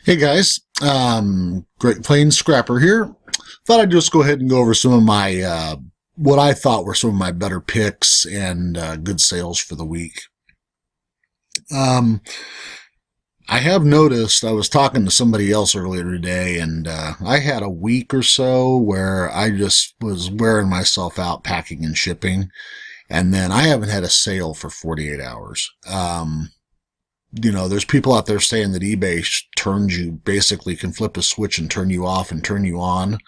Hey guys, Great Plains Scrapper here. Thought I'd just go ahead and go over some of my, what I thought were some of my better picks and good sales for the week. Um, I have noticed, I was talking to somebody else earlier today, and I had a week or so where I just was wearing myself out packing and shipping, and then I haven't had a sale for 48 hours. There's people out there saying that eBay turns you, basically can flip a switch and turn you off and turn you on.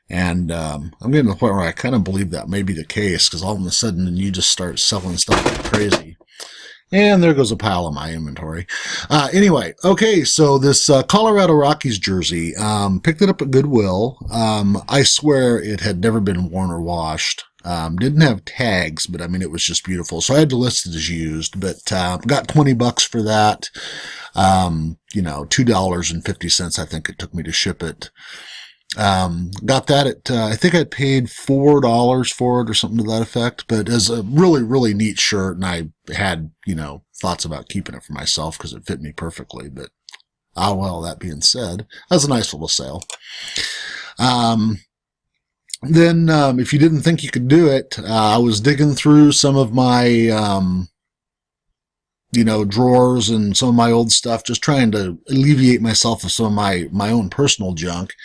And I'm getting to the point where I kind of believe that may be the case, because all of a sudden you just start selling stuff like crazy. And there goes a pile of my inventory. Anyway, okay, so this Colorado Rockies jersey, picked it up at Goodwill. I swear it had never been worn or washed. Didn't have tags, but I mean, it was just beautiful. So I had to list it as used, but got $20 for that. $2.50, I think it took me to ship it. Got that at, I think I paid $4 for it or something to that effect, but as a really, really neat shirt. And I had, thoughts about keeping it for myself because it fit me perfectly, but well, that being said, that's a nice little sale. Then, if you didn't think you could do it, I was digging through some of my, drawers and some of my old stuff, just trying to alleviate myself of some of my own personal junk.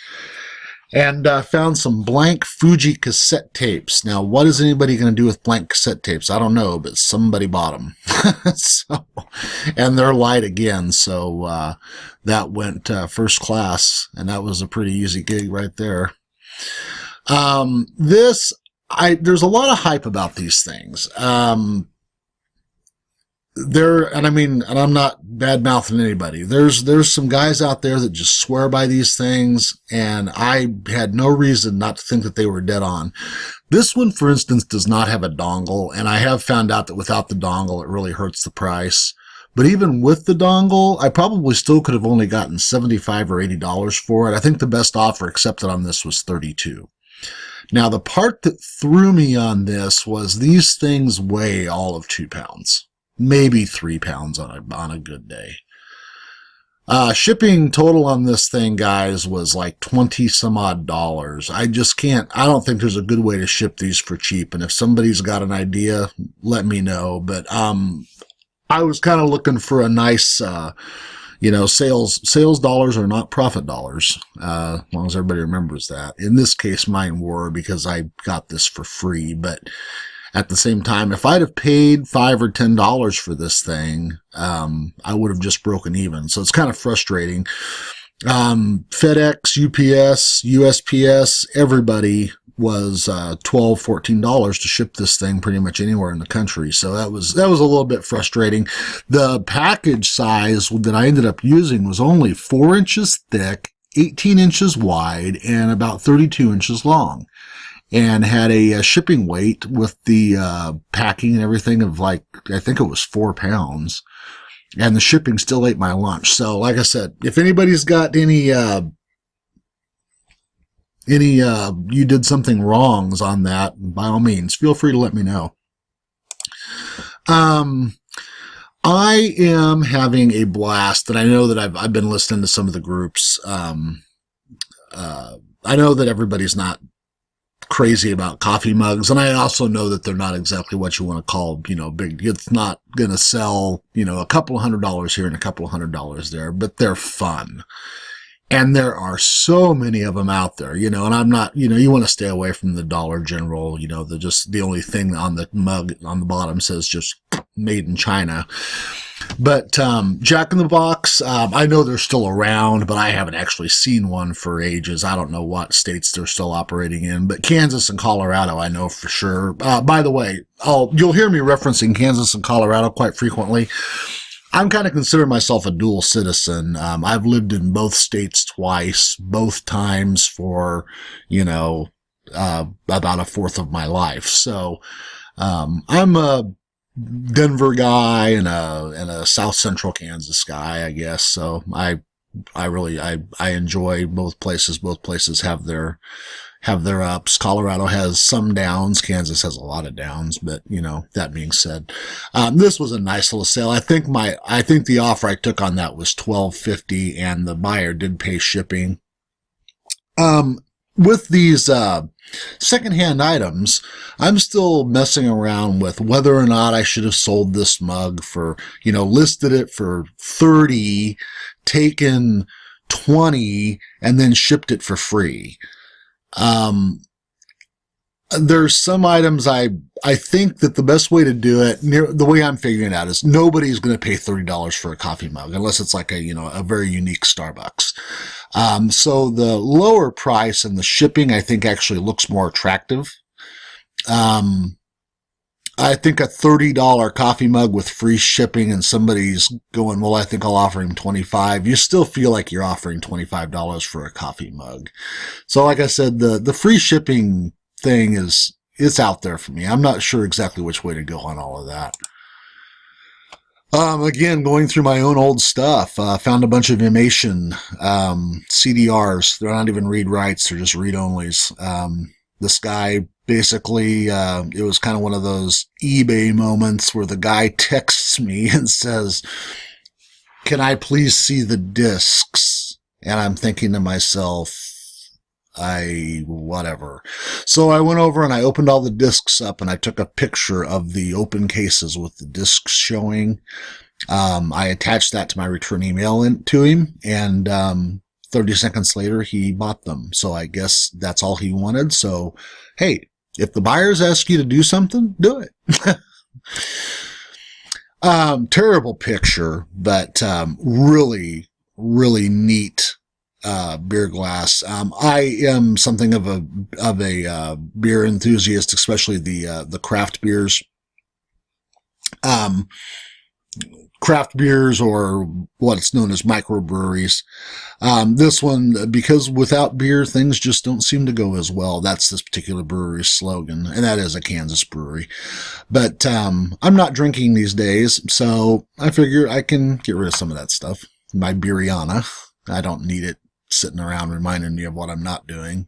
And found some blank Fuji cassette tapes. Now, what is anybody going to do with blank cassette tapes? I don't know, but somebody bought them. And they're light again, so that went first class, and that was a pretty easy gig right there. There's a lot of hype about these things. And I'm not bad-mouthing anybody. There's some guys out there that just swear by these things, and I had no reason not to think that they were dead on. This one, for instance, does not have a dongle, and I have found out that without the dongle, it really hurts the price. But even with the dongle, I probably still could have only gotten $75 or $80 for it. I think the best offer accepted on this was $32. Now, the part that threw me on this was these things weigh all of 2 pounds, maybe 3 pounds on a good day. Shipping total on this thing, guys, was like 20 some odd dollars. I don't think there's a good way to ship these for cheap. And if somebody's got an idea, let me know. But, I was kind of looking for a nice, sales dollars are not profit dollars, as long as everybody remembers that. In this case, mine were, because I got this for free. But at the same time, if I'd have paid $5 or $10 for this thing, I would have just broken even. So it's kind of frustrating. FedEx, UPS, USPS, everybody was $12, $14 to ship this thing pretty much anywhere in the country. So that was a little bit frustrating. The package size that I ended up using was only 4 inches thick, 18 inches wide, and about 32 inches long, and had a shipping weight with the packing and everything of, like, I think it was 4 pounds. And the shipping still ate my lunch. So, like I said, if anybody's got any you did something wrongs on that, by all means, feel free to let me know. I am having a blast, and I know that I've been listening to some of the groups. I know that everybody's not crazy about coffee mugs, and I also know that they're not exactly what you want to call, big. It's not going to sell, a couple of $100 here and a couple of $100 there, but they're fun. And there are so many of them out there, and I'm not, you want to stay away from the Dollar General, the only thing on the mug on the bottom says just made in China. But Jack in the Box, I know they're still around, but I haven't actually seen one for ages. I don't know what states they're still operating in, but Kansas and Colorado, I know for sure. By the way, you'll hear me referencing Kansas and Colorado quite frequently. I'm kind of considering myself a dual citizen. I've lived in both states twice, both times for, about a fourth of my life. So, I'm a Denver guy and a South Central Kansas guy, I guess. So I I enjoy both places. Both places have their ups. Colorado has some downs. Kansas has a lot of downs. But that being said, this was a nice little sale. I think the offer I took on that was $12.50, and the buyer did pay shipping. With these secondhand items, I'm still messing around with whether or not I should have sold this mug for, listed it for 30, taken 20, and then shipped it for free. There's some items I think that the best way to do it, the way I'm figuring it out, is nobody's going to pay $30 for a coffee mug unless it's like a very unique Starbucks. So the lower price and the shipping, I think, actually looks more attractive. I think a $30 coffee mug with free shipping, and somebody's going, well, I think I'll offer him $25. You still feel like you're offering $25 for a coffee mug. So like I said, the free shipping thing it's out there for me. I'm not sure exactly which way to go on all of that. Again, going through my own old stuff, found a bunch of Imation CDRs. They're not even read-writes, they're just read-onlys. This guy, basically, it was kind of one of those eBay moments where the guy texts me and says, "Can I please see the discs?" And I'm thinking to myself, whatever. So I went over and I opened all the discs up, and I took a picture of the open cases with the discs showing. I attached that to my return email to him, and 30 seconds later, he bought them. So I guess that's all he wanted. So, hey, if the buyers ask you to do something, do it. Terrible picture, but really, really neat beer glass. I am something of a beer enthusiast, especially the craft beers. Craft beers, or what's known as microbreweries. This one, because without beer, things just don't seem to go as well. That's this particular brewery's slogan, and that is a Kansas brewery. But I'm not drinking these days, so I figure I can get rid of some of that stuff. My Beeriana, I don't need it sitting around reminding me of what I'm not doing.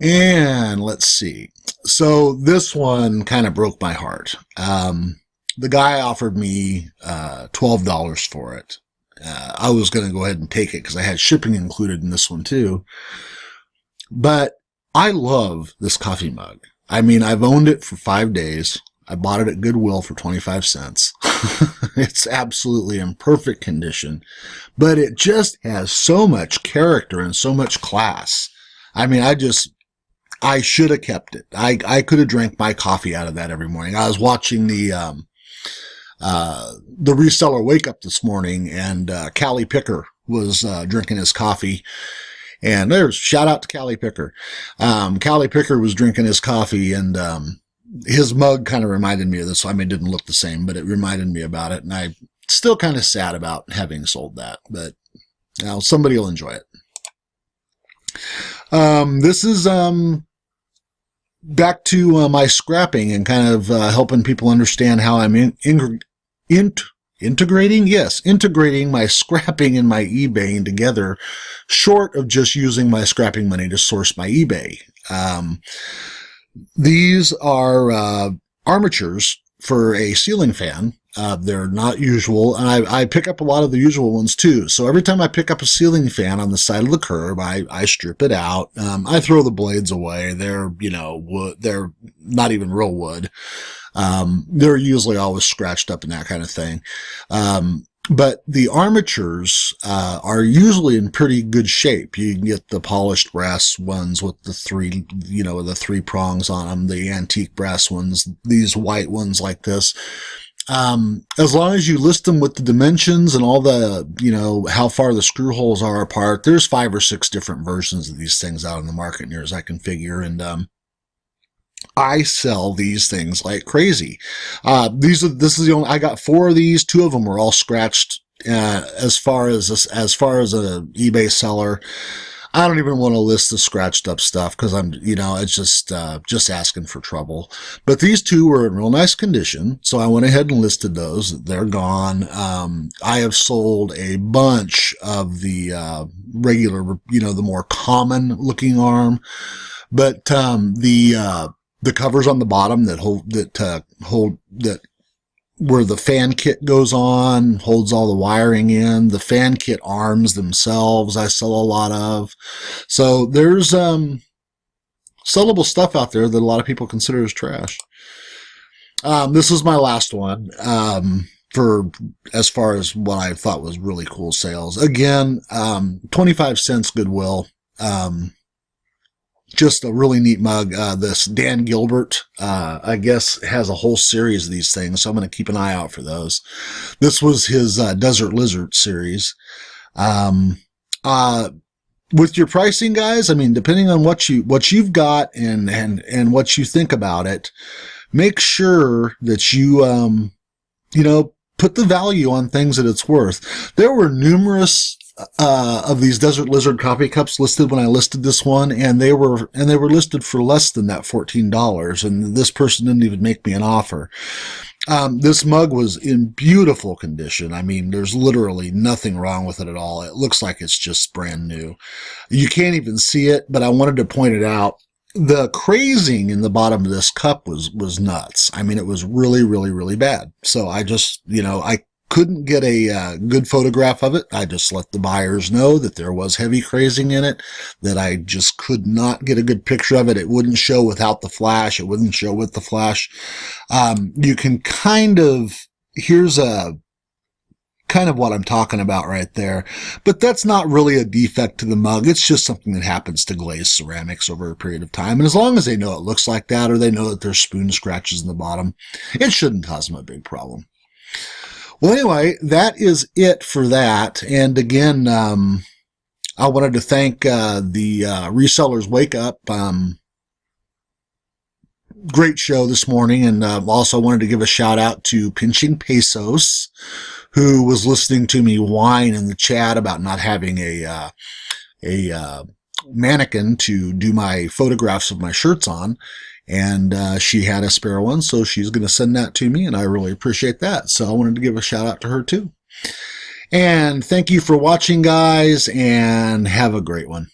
And let's see. So this one kind of broke my heart. The guy offered me $12 for it. I was going to go ahead and take it because I had shipping included in this one too. But I love this coffee mug. I mean, I've owned it for 5 days. I bought it at Goodwill for 25 cents. It's absolutely in perfect condition, but it just has so much character and so much class. I mean, I should have kept it. I could have drank my coffee out of that every morning. I was watching the reseller wake up this morning, and Callie Picker was drinking his coffee. And there's shout out to Callie Picker. Callie Picker was drinking his coffee, and his mug kind of reminded me of this. I mean, it didn't look the same, but it reminded me about it. And I'm still kind of sad about having sold that, but somebody will enjoy it. This is back to my scrapping and kind of helping people understand how I'm integrating my scrapping and my eBaying together, short of just using my scrapping money to source my eBay. These are armatures for a ceiling fan. They're not usual, and I pick up a lot of the usual ones too. So every time I pick up a ceiling fan on the side of the curb, I strip it out. I throw the blades away. They're, wood. They're not even real wood. They're usually always scratched up and that kind of thing. But the armatures are usually in pretty good shape. You can get the polished brass ones with the three prongs on them, the antique brass ones, these white ones like this. As long as you list them with the dimensions and all the, how far the screw holes are apart, there's 5 or 6 different versions of these things out in the market near as I can figure. And, I sell these things like crazy. I got 4 of these. 2 of them were all scratched. As far as an eBay seller, I don't even want to list the scratched up stuff because it's just asking for trouble. But these two were in real nice condition, so I went ahead and listed those. They're gone. I have sold a bunch of the regular, the more common looking arm, but the covers on the bottom that hold where the fan kit goes on, holds all the wiring in. The fan kit arms themselves, I sell a lot of. So there's sellable stuff out there that a lot of people consider as trash. This is my last one for as far as what I thought was really cool sales. Again, 25 cents Goodwill. Just a really neat mug. This Dan Gilbert, I guess, has a whole series of these things, so I'm going to keep an eye out for those. This was his Desert Lizard series. With your pricing, guys, I mean, depending on what you've got and what you think about it, make sure that you put the value on things that it's worth. There were numerous of these Desert Lizard coffee cups listed when I listed this one, and they were listed for less than that $14, and this person didn't even make me an offer. This mug was in beautiful condition. I mean, there's literally nothing wrong with it at all. It looks like it's just brand new. You can't even see it, but I wanted to point it out. The crazing in the bottom of this cup was nuts. I mean, it was really, really, really bad. So I just, I couldn't get a good photograph of it. I just let the buyers know that there was heavy crazing in it, that I just could not get a good picture of it. It wouldn't show without the flash. It wouldn't show with the flash. You can here's kind of what I'm talking about right there. But that's not really a defect to the mug. It's just something that happens to glazed ceramics over a period of time. And as long as they know it looks like that, or they know that there's spoon scratches in the bottom, it shouldn't cause them a big problem. Well, anyway, that is it for that. And again, I wanted to thank the Resellers Wake Up. Great show this morning. And also wanted to give a shout out to Pinching Pesos, who was listening to me whine in the chat about not having a mannequin to do my photographs of my shirts on. And she had a spare one, so she's going to send that to me, and I really appreciate that. So I wanted to give a shout out to her too. And thank you for watching, guys, and have a great one.